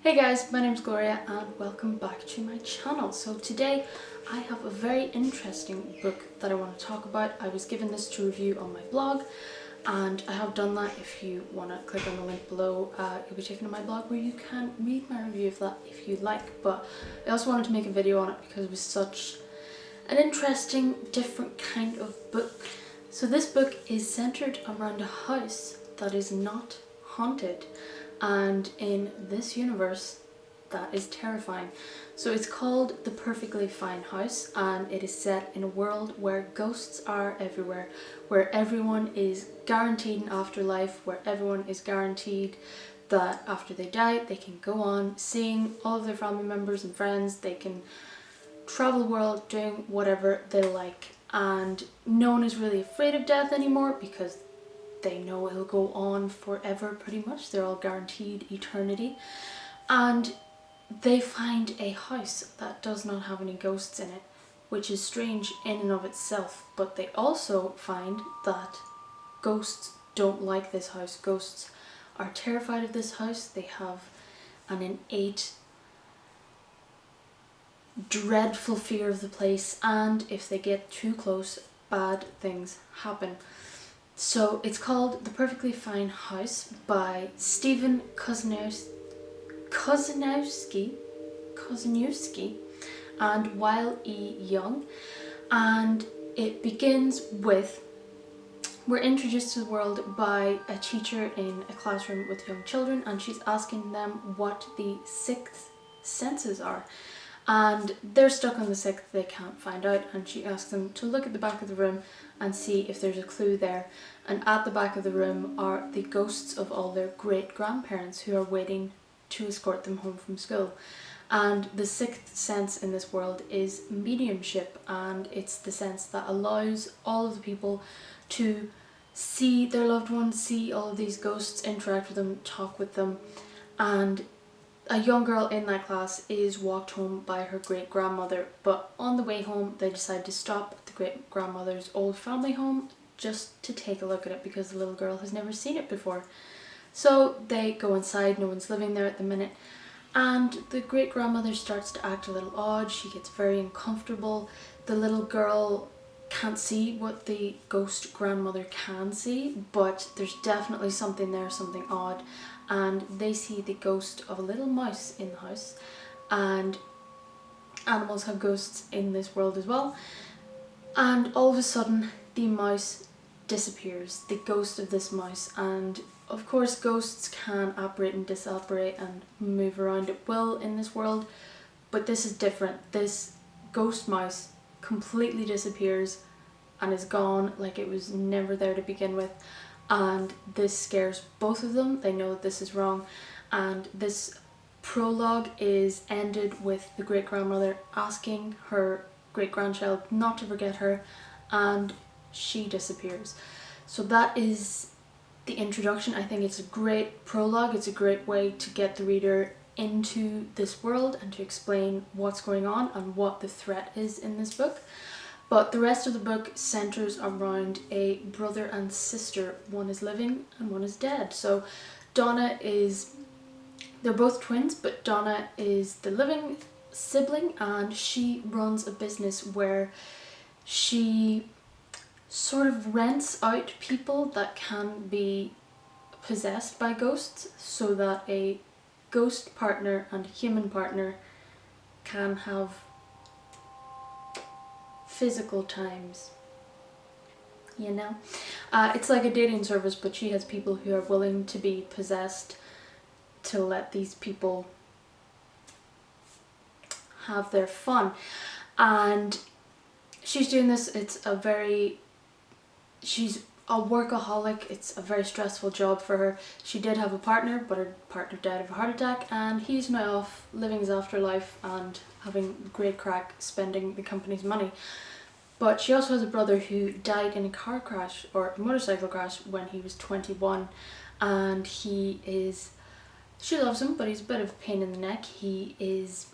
Hey guys, my name's Gloria and welcome back to my channel. So today I have a very interesting book that I want to talk about. I was given this to review on my blog and I have done that. If you want to click on the link below, you'll be taken to my blog where you can read my review of that if you like. But I also wanted to make a video on it because it was such an interesting, different kind of book. So this book is centered around a house that is not haunted, and in this universe that is terrifying. So it's called The Perfectly Fine House, and it is set in a world where ghosts are everywhere, where everyone is guaranteed an afterlife, where everyone is guaranteed that after they die they can go on seeing all of their family members and friends, they can travel the world doing whatever they like, and no one is really afraid of death anymore because they know it'll go on forever pretty much. They're all guaranteed eternity. And they find a house that does not have any ghosts in it, which is strange in and of itself. But they also find that ghosts don't like this house. Ghosts are terrified of this house. They have an innate dreadful fear of the place, and if they get too close, bad things happen. So it's called The Perfectly Fine House by Stephen Kosinowski and Weil E. Young, and it begins with, we're introduced to the world by a teacher in a classroom with young children, and she's asking them what the sixth senses are. And they're stuck on the sixth, they can't find out, and she asks them to look at the back of the room and see if there's a clue there. And at the back of the room are the ghosts of all their great-grandparents who are waiting to escort them home from school. And the sixth sense in this world is mediumship, and it's the sense that allows all of the people to see their loved ones, see all of these ghosts, interact with them, talk with them. And a young girl in that class is walked home by her great-grandmother, but on the way home they decide to stop at the great-grandmother's old family home just to take a look at it because the little girl has never seen it before. So they go inside, no one's living there at the minute, and the great-grandmother starts to act a little odd. She gets very uncomfortable. The little girl can't see what the ghost grandmother can see, but there's definitely something there, something odd. And they see the ghost of a little mouse in the house, and animals have ghosts in this world as well. And all of a sudden the mouse disappears, the ghost of this mouse. And of course ghosts can operate and disoperate and move around at will in this world, but this is different. This ghost mouse completely disappears and is gone, like it was never there to begin with. And this scares both of them. They know that this is wrong, and this prologue is ended with the great-grandmother asking her great-grandchild not to forget her, and she disappears. So that is the introduction. I think it's a great prologue. It's a great way to get the reader into this world and to explain what's going on and what the threat is in this book. But the rest of the book centers around a brother and sister. One is living and one is dead. So Donna they're both twins, but Donna is the living sibling, and she runs a business where she sort of rents out people that can be possessed by ghosts so that a ghost partner and a human partner can have physical times, you know. It's like a dating service, but she has people who are willing to be possessed to let these people have their fun. And she's doing this, she's a workaholic. It's a very stressful job for her. She did have a partner, but her partner died of a heart attack, and he's now off living his afterlife and having great crack spending the company's money. But she also has a brother who died in a car crash or a motorcycle crash when he was 21, and she loves him, but he's a bit of a pain in the neck. He is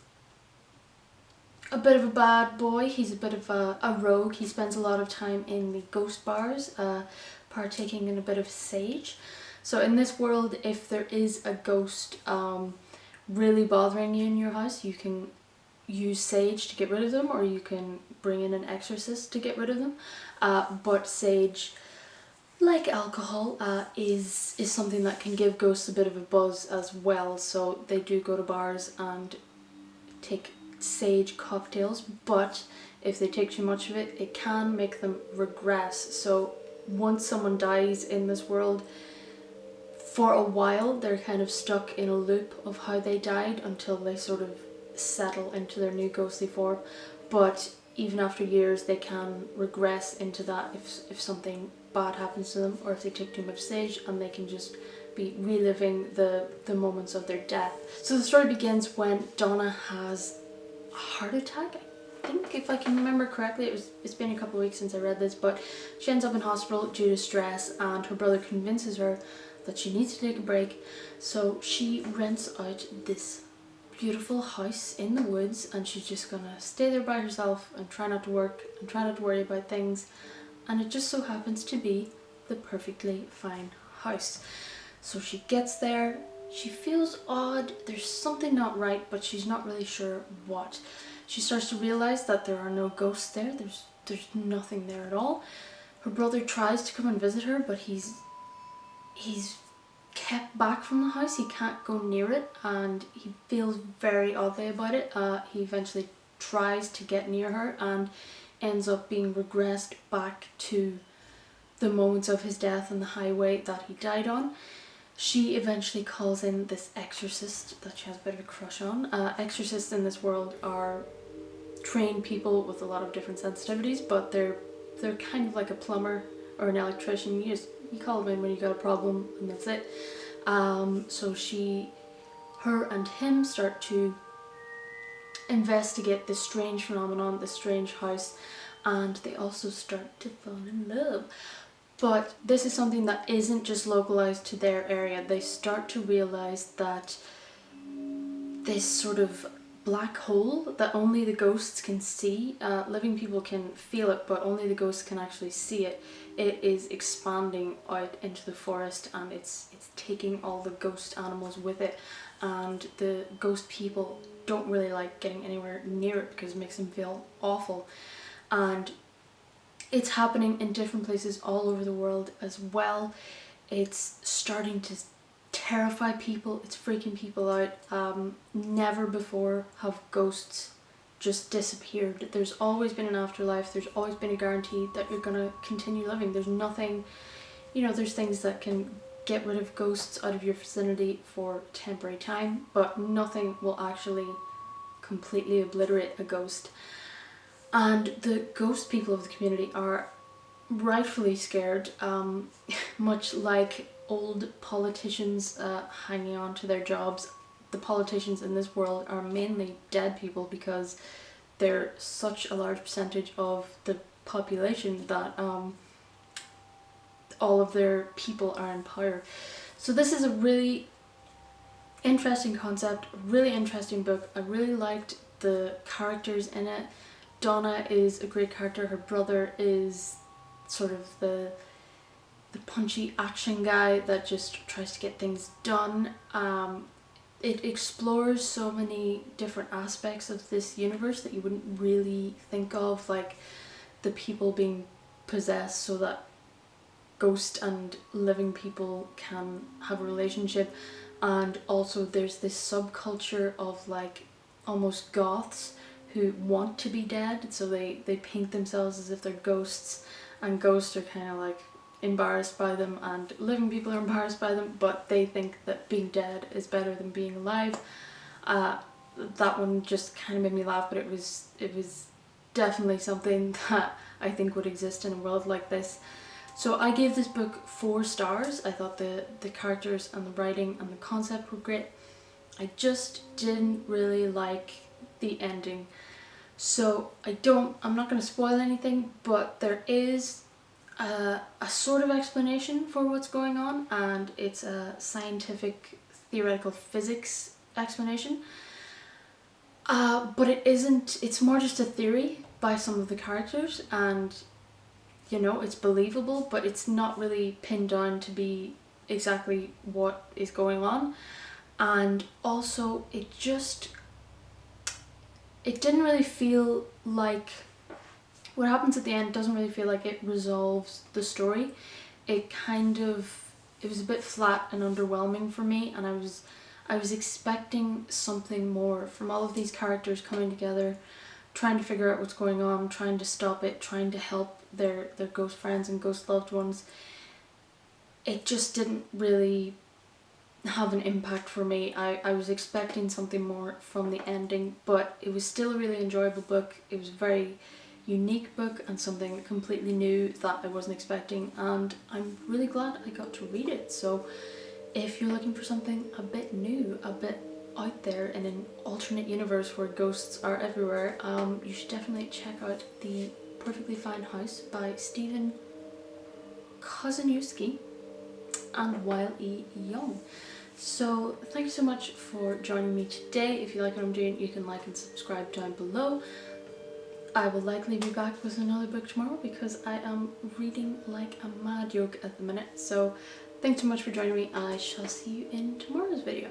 a bit of a bad boy. He's a bit of a rogue. He spends a lot of time in the ghost bars, partaking in a bit of sage. So in this world, if there is a ghost really bothering you in your house, you can use sage to get rid of them, or you can bring in an exorcist to get rid of them. But sage, like alcohol, is something that can give ghosts a bit of a buzz as well. So they do go to bars and take sage cocktails, but if they take too much of it, it can make them regress. So once someone dies in this world, for a while they're kind of stuck in a loop of how they died until they sort of settle into their new ghostly form. But even after years, they can regress into that if something bad happens to them, or if they take too much sage, and they can just be reliving the moments of their death. So the story begins when Donna has a heart attack. I think, if I can remember correctly, it's been a couple of weeks since I read this, but she ends up in hospital due to stress, and her brother convinces her that she needs to take a break. So she rents out this beautiful house in the woods, and she's just gonna stay there by herself and try not to work and try not to worry about things. And it just so happens to be the perfectly fine house. So she gets there, she feels odd, there's something not right, but she's not really sure what. She starts to realize that there are no ghosts there, there's nothing there at all. Her brother tries to come and visit her, but he's kept back from the house, he can't go near it, and he feels very oddly about it. He eventually tries to get near her and ends up being regressed back to the moments of his death and the highway that he died on. She eventually calls in this exorcist that she has a bit of a crush on. Exorcists in this world are trained people with a lot of different sensitivities, but they're kind of like a plumber or an electrician. You call them in when you got a problem, and that's it. So her and him start to investigate this strange phenomenon, this strange house, and they also start to fall in love. But this is something that isn't just localized to their area. They start to realize that this sort of black hole that only the ghosts can see, living people can feel it, but only the ghosts can actually see it. It is expanding out into the forest, and it's taking all the ghost animals with it, and the ghost people don't really like getting anywhere near it because it makes them feel awful. And it's happening in different places all over the world as well. It's starting to terrify people, it's freaking people out. Never before have ghosts just disappeared. There's always been an afterlife, there's always been a guarantee that you're gonna continue living. There's nothing, there's things that can get rid of ghosts out of your vicinity for temporary time, but nothing will actually completely obliterate a ghost. And the ghost people of the community are rightfully scared, much like old politicians hanging on to their jobs. The politicians in this world are mainly dead people because they're such a large percentage of the population that all of their people are in power. So this is a really interesting concept, a really interesting book. I really liked the characters in it. Donna is a great character, her brother is sort of the punchy action guy that just tries to get things done. It explores so many different aspects of this universe that you wouldn't really think of, like the people being possessed so that ghost and living people can have a relationship, and also there's this subculture of like almost goths who want to be dead, so they paint themselves as if they're ghosts, and ghosts are kind of like embarrassed by them, and living people are embarrassed by them, but they think that being dead is better than being alive. That one just kind of made me laugh, but it was definitely something that I think would exist in a world like this. So I gave this book 4 stars. I thought the characters and the writing and the concept were great. I just didn't really like the ending. So I'm not going to spoil anything, but there is a sort of explanation for what's going on, and it's a scientific theoretical physics explanation. But it isn't, it's more just a theory by some of the characters, and it's believable, but it's not really pinned down to be exactly what is going on. and also it didn't really feel like, what happens at the end doesn't really feel like it resolves the story. It was a bit flat and underwhelming for me, and I was expecting something more from all of these characters coming together, trying to figure out what's going on, trying to stop it, trying to help their ghost friends and ghost loved ones. It just didn't really have an impact for me. I was expecting something more from the ending, but it was still a really enjoyable book. It was a very unique book and something completely new that I wasn't expecting, and I'm really glad I got to read it. So if you're looking for something a bit new, a bit out there in an alternate universe where ghosts are everywhere, you should definitely check out The Perfectly Fine House by Stephen Kozaniewski and Weil E. Young. So thank you so much for joining me today. If you like what I'm doing, you can like and subscribe down below. I will likely be back with another book tomorrow because I am reading like a mad yolk at the minute. So thanks so much for joining me. I shall see you in tomorrow's video.